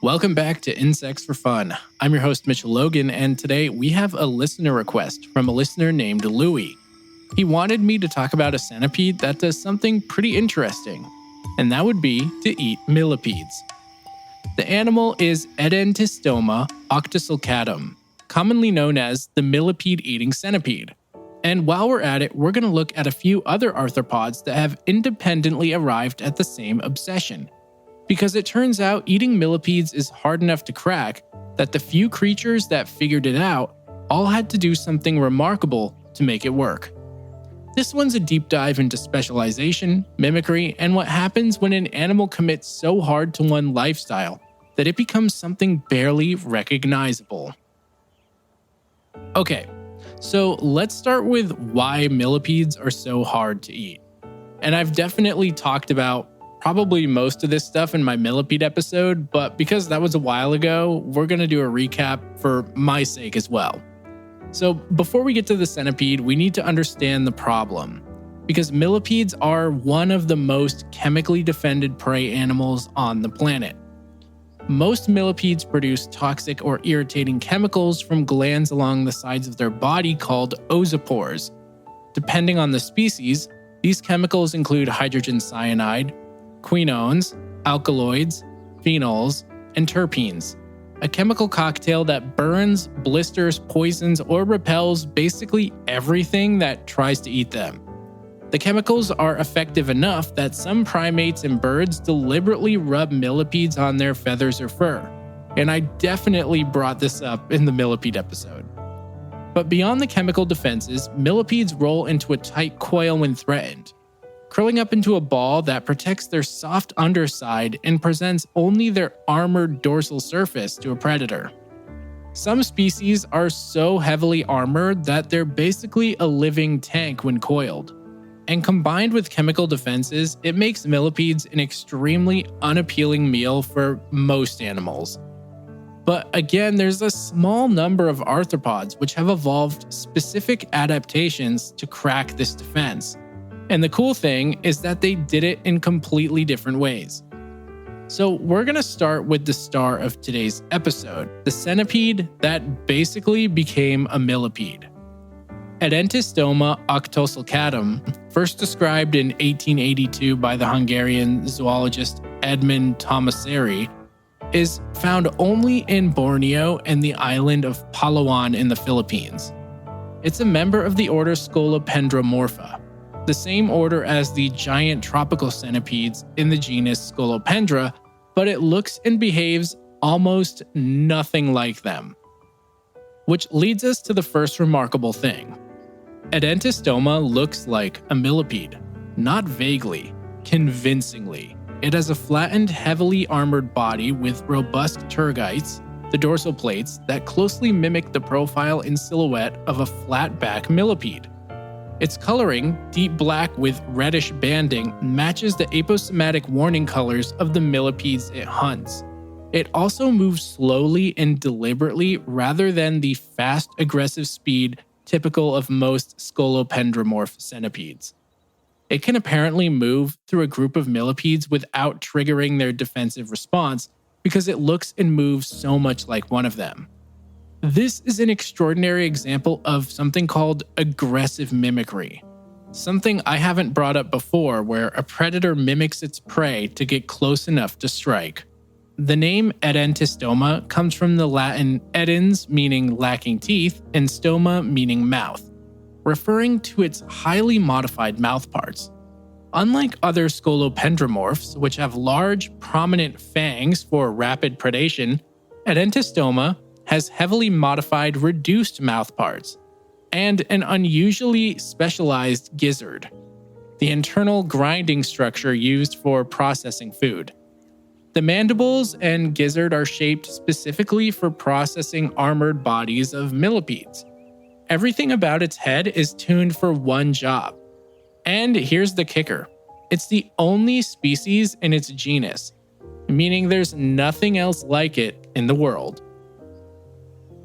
Welcome back to Insects for Fun. I'm your host, Mitchell Logan, and today we have a listener request from a listener named Louie. He wanted me to talk about a centipede that does something pretty interesting, and that would be to eat millipedes. The animal is Edentistoma octosulcatum, commonly known as the millipede-eating centipede. And while we're at it, we're going to look at a few other arthropods that have independently arrived at the same obsession. Because it turns out eating millipedes is hard enough to crack that the few creatures that figured it out all had to do something remarkable to make it work. This one's a deep dive into specialization, mimicry, and what happens when an animal commits so hard to one lifestyle that it becomes something barely recognizable. Okay, so let's start with why millipedes are so hard to eat. And I've definitely talked about probably most of this stuff in my millipede episode, but because that was a while ago, we're going to do a recap for my sake as well. So before we get to the centipede, we need to understand the problem, because millipedes are one of the most chemically defended prey animals on the planet. Most millipedes produce toxic or irritating chemicals from glands along the sides of their body called ozophores. Depending on the species, these chemicals include hydrogen cyanide, quinones, alkaloids, phenols, and terpenes, a chemical cocktail that burns, blisters, poisons, or repels basically everything that tries to eat them. The chemicals are effective enough that some primates and birds deliberately rub millipedes on their feathers or fur, and I definitely brought this up in the millipede episode. But beyond the chemical defenses, millipedes roll into a tight coil when threatened, curling up into a ball that protects their soft underside and presents only their armored dorsal surface to a predator. Some species are so heavily armored that they're basically a living tank when coiled. And combined with chemical defenses, it makes millipedes an extremely unappealing meal for most animals. But again, there's a small number of arthropods which have evolved specific adaptations to crack this defense. And the cool thing is that they did it in completely different ways. So we're going to start with the star of today's episode, the centipede that basically became a millipede. Edentistoma octosulcatum, first described in 1882 by the Hungarian zoologist Edmund Tomaseri, is found only in Borneo and the island of Palawan in the Philippines. It's a member of the order Scolopendromorpha, the same order as the giant tropical centipedes in the genus Scolopendra, but it looks and behaves almost nothing like them. Which leads us to the first remarkable thing. Edentistoma looks like a millipede, not vaguely, convincingly. It has a flattened, heavily armored body with robust tergites, the dorsal plates, that closely mimic the profile and silhouette of a flat-back millipede. Its coloring, deep black with reddish banding, matches the aposematic warning colors of the millipedes it hunts. It also moves slowly and deliberately rather than the fast, aggressive speed typical of most scolopendromorph centipedes. It can apparently move through a group of millipedes without triggering their defensive response because it looks and moves so much like one of them. This is an extraordinary example of something called aggressive mimicry, something I haven't brought up before where a predator mimics its prey to get close enough to strike. The name Edentistoma comes from the Latin edens, meaning lacking teeth, and stoma, meaning mouth, referring to its highly modified mouth parts. Unlike other scolopendromorphs, which have large, prominent fangs for rapid predation, Edentistoma has heavily modified reduced mouth parts, and an unusually specialized gizzard, the internal grinding structure used for processing food. The mandibles and gizzard are shaped specifically for processing armored bodies of millipedes. Everything about its head is tuned for one job. And here's the kicker. It's the only species in its genus, meaning there's nothing else like it in the world.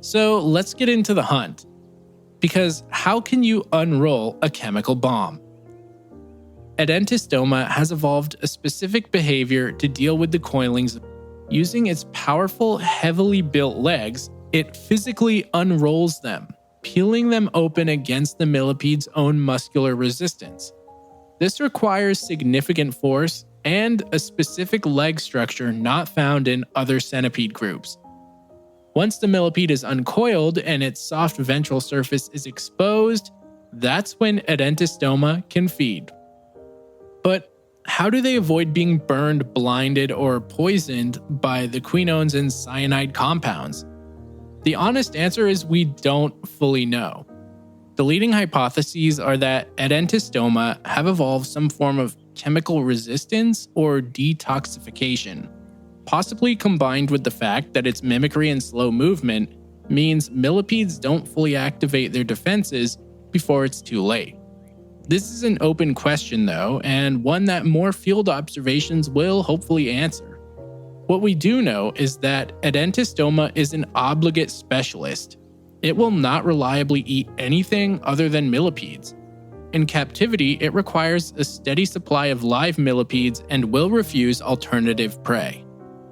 So let's get into the hunt. Because how can you unroll a chemical bomb? Edentistoma has evolved a specific behavior to deal with the coilings Using its powerful, heavily built legs, it physically unrolls them, peeling them open against the millipede's own muscular resistance. This requires significant force and a specific leg structure not found in other centipede groups. Once the millipede is uncoiled and its soft ventral surface is exposed, that's when Edentistoma can feed. But how do they avoid being burned, blinded, or poisoned by the quinones and cyanide compounds? The honest answer is we don't fully know. The leading hypotheses are that Edentistoma have evolved some form of chemical resistance or detoxification, possibly combined with the fact that its mimicry and slow movement means millipedes don't fully activate their defenses before it's too late. This is an open question though, and one that more field observations will hopefully answer. What we do know is that Edentistoma is an obligate specialist. It will not reliably eat anything other than millipedes. In captivity, it requires a steady supply of live millipedes and will refuse alternative prey.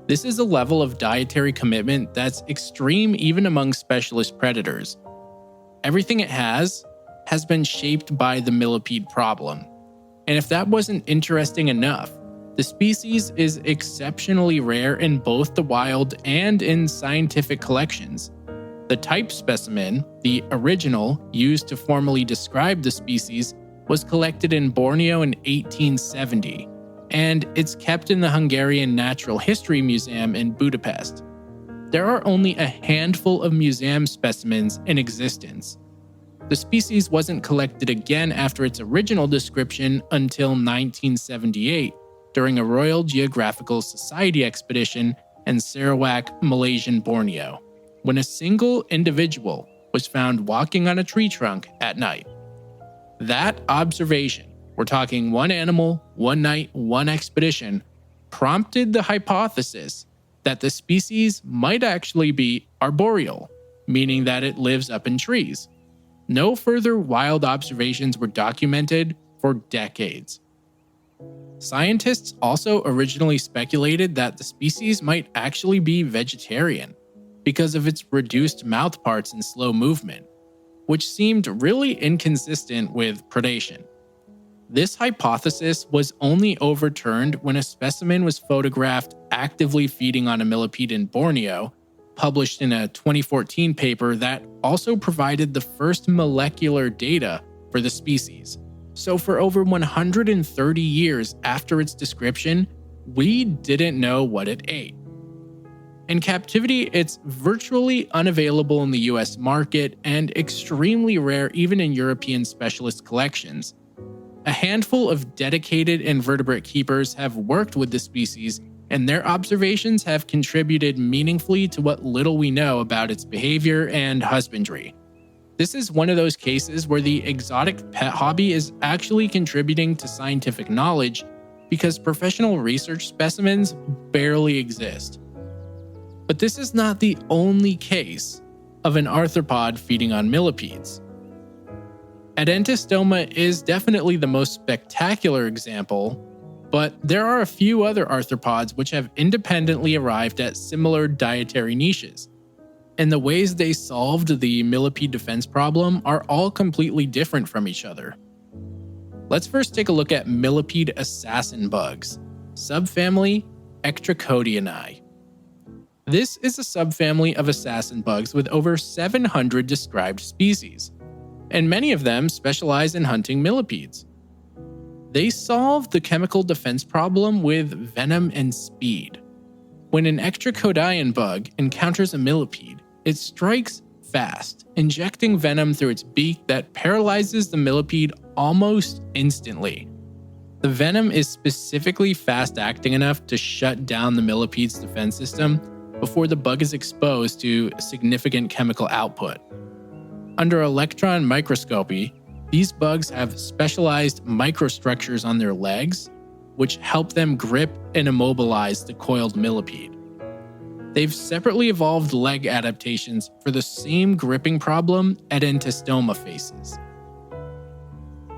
This is a level of dietary commitment that's extreme even among specialist predators. Everything it has been shaped by the millipede problem. And if that wasn't interesting enough, the species is exceptionally rare in both the wild and in scientific collections. The type specimen, the original used to formally describe the species, was collected in Borneo in 1870, and it's kept in the Hungarian Natural History Museum in Budapest. There are only a handful of museum specimens in existence. The species wasn't collected again after its original description until 1978 during a Royal Geographical Society expedition in Sarawak, Malaysian Borneo, when a single individual was found walking on a tree trunk at night. That observation, we're talking one animal, one night, one expedition, prompted the hypothesis that the species might actually be arboreal, meaning that it lives up in trees. No further wild observations were documented for decades. Scientists also originally speculated that the species might actually be vegetarian because of its reduced mouth parts and slow movement, which seemed really inconsistent with predation. This hypothesis was only overturned when a specimen was photographed actively feeding on a millipede in Borneo, published in a 2014 paper that also provided the first molecular data for the species. So for over 130 years after its description, we didn't know what it ate. In captivity, it's virtually unavailable in the US market and extremely rare even in European specialist collections. A handful of dedicated invertebrate keepers have worked with the species, and their observations have contributed meaningfully to what little we know about its behavior and husbandry. This is one of those cases where the exotic pet hobby is actually contributing to scientific knowledge because professional research specimens barely exist. But this is not the only case of an arthropod feeding on millipedes. Edentistoma is definitely the most spectacular example, but there are a few other arthropods which have independently arrived at similar dietary niches. And the ways they solved the millipede defense problem are all completely different from each other. Let's first take a look at millipede assassin bugs, subfamily Ectrocodianae. This is a subfamily of assassin bugs with over 700 described species, and many of them specialize in hunting millipedes. They solve the chemical defense problem with venom and speed. When an Ectrocodian bug encounters a millipede, it strikes fast, injecting venom through its beak that paralyzes the millipede almost instantly. The venom is specifically fast-acting enough to shut down the millipede's defense system before the bug is exposed to significant chemical output. Under electron microscopy, these bugs have specialized microstructures on their legs, which help them grip and immobilize the coiled millipede. They've separately evolved leg adaptations for the same gripping problem Edentistoma faces.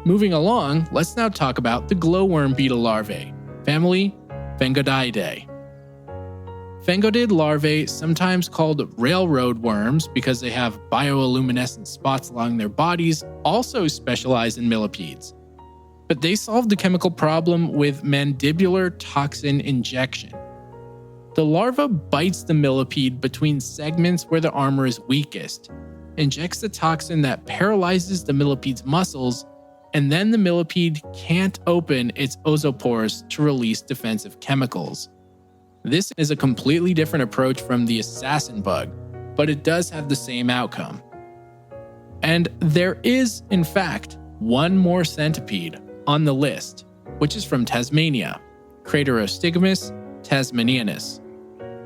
Moving along, let's now talk about the glowworm beetle larvae, family Vengadeidae. Fangodid larvae, sometimes called railroad worms because they have bioluminescent spots along their bodies, also specialize in millipedes. But they solved the chemical problem with mandibular toxin injection. The larva bites the millipede between segments where the armor is weakest, injects the toxin that paralyzes the millipede's muscles, and then the millipede can't open its oosopores to release defensive chemicals. This is a completely different approach from the assassin bug, but it does have the same outcome. And there is, in fact, one more centipede on the list, which is from Tasmania, Craterostygomus tasmanianus.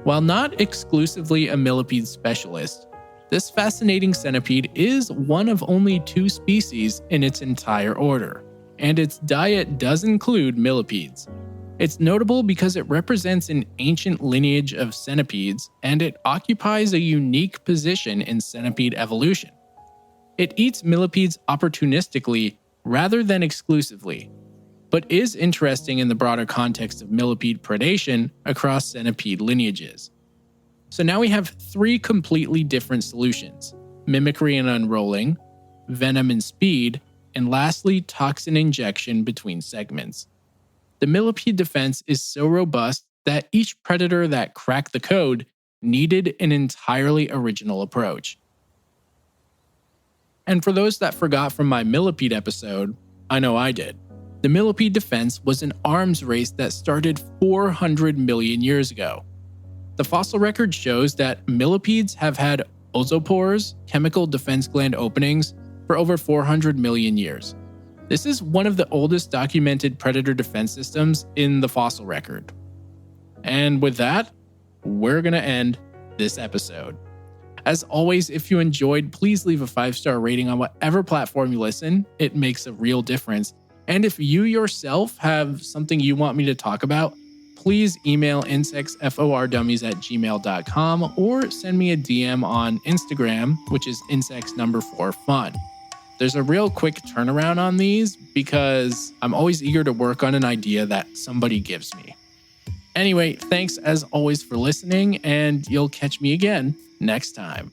While not exclusively a millipede specialist, this fascinating centipede is one of only 2 species in its entire order, and its diet does include millipedes. It's notable because it represents an ancient lineage of centipedes, and it occupies a unique position in centipede evolution. It eats millipedes opportunistically rather than exclusively, but is interesting in the broader context of millipede predation across centipede lineages. So now we have 3 completely different solutions: mimicry and unrolling, venom and speed, and lastly, toxin injection between segments. The millipede defense is so robust that each predator that cracked the code needed an entirely original approach. And for those that forgot from my millipede episode, I know I did. The millipede defense was an arms race that started 400 million years ago. The fossil record shows that millipedes have had oosopores, chemical defense gland openings, for over 400 million years. This is one of the oldest documented predator defense systems in the fossil record. And with that, we're going to end this episode. As always, if you enjoyed, please leave a 5-star rating on whatever platform you listen. It makes a real difference. And if you yourself have something you want me to talk about, please email insectsfordummies@gmail.com or send me a DM on Instagram, which is insects4fun. There's a real quick turnaround on these because I'm always eager to work on an idea that somebody gives me. Anyway, thanks as always for listening, and you'll catch me again next time.